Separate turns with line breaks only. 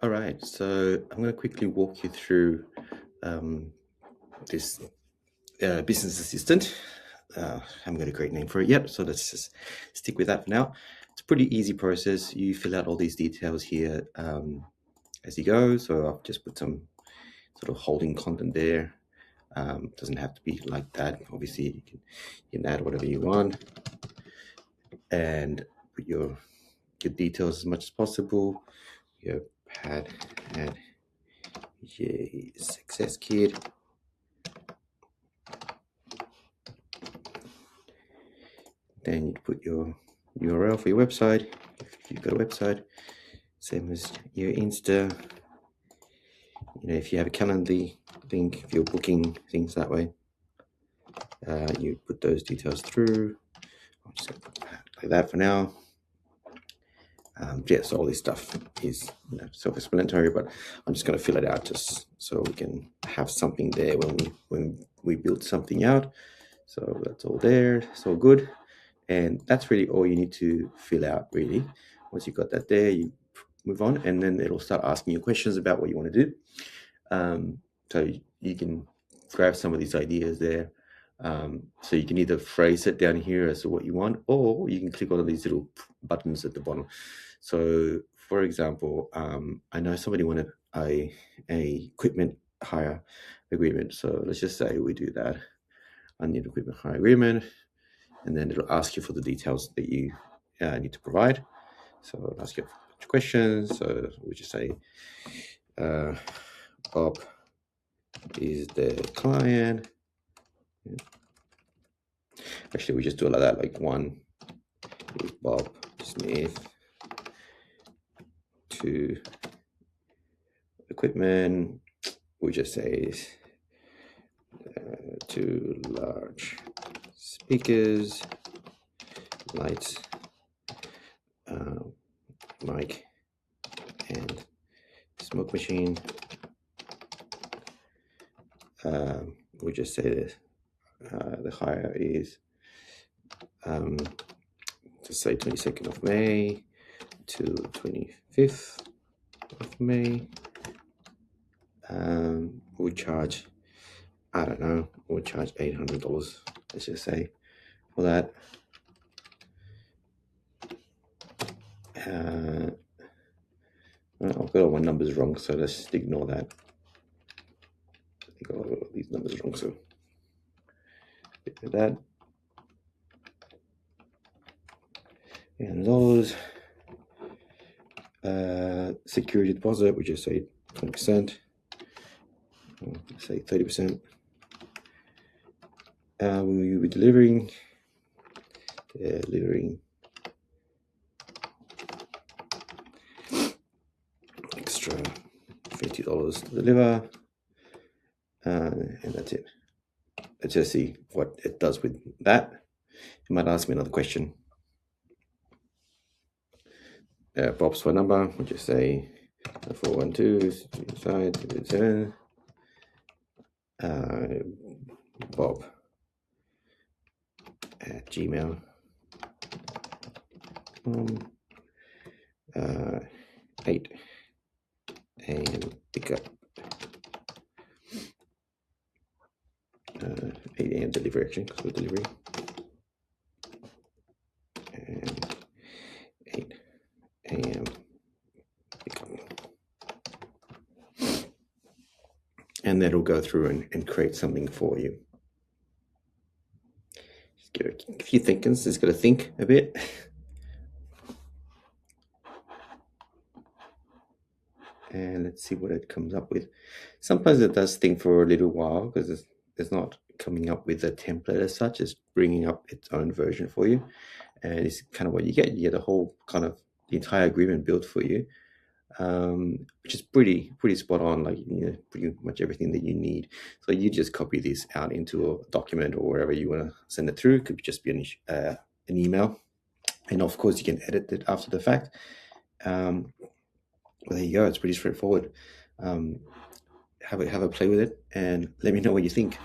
All right, so I'm going to quickly walk you through um, this business assistant. I haven't got a great name for it yet, so let's just stick with that for now. It's a pretty easy process. You fill out all these details here as you go. So I've just put some sort of holding content there. Doesn't have to be like that. Obviously, you can add whatever you want and put your details as much as possible. Your pad and success kit. Then you put your URL for your website. If you've got a website, same as your Insta. If you have a Calendly link, if you're booking things that way, you put those details through. I'll just put that like that for now. So all this stuff is self-explanatory, but I'm just going to fill it out just so we can have something there when we build something out. So that's all there. It's all good. And that's really all you need to fill out, really. Once you've got that there, you move on, and then it'll start asking you questions about what you want to do. So you can grab some of these ideas there. So you can either phrase it down here as to what you want, or you can click on these little buttons at the bottom. So, for example, I know somebody wanted a equipment hire agreement. So let's just say we do that. I need equipment hire agreement. And then it'll ask you for the details that you need to provide. So it'll ask you a bunch of questions. So we just say, Bob is the client. Actually, we just do it like that, like one is Bob Smith to equipment. We just say to large speakers, lights, mic, and smoke machine. We just say that the hire is to say 22nd of May to 25th of May. We charge, I don't know, we'll charge $800, let's just say, for that. I've got all my numbers wrong, so let's just ignore that. I got all these numbers wrong, so get rid of that. And those security deposit, we just say 20%, say 30%. Will you be delivering extra $50 to deliver, and that's it. Let's just see what it does with that. It might ask me another question. Bob's phone number, we'll just say 412-7. Bob at Gmail. 8 a.m. pickup. 8 a.m. delivery, actually, because we're delivering. And 8 a.m. pickup. And that'll go through and create something for you. Just give it a few thinkings. Just got to think a bit. And let's see what it comes up with. Sometimes it does think for a little while because it's not coming up with a template as such. It's bringing up its own version for you. And it's kind of what you get. You get a whole kind of the entire agreement built for you, which is pretty spot on, like pretty much everything that you need. So you just copy this out into a document or wherever you want to send it through. It could just be an email. And of course, you can edit it after the fact. Well, there you go. It's pretty straightforward. Have a play with it and let me know what you think.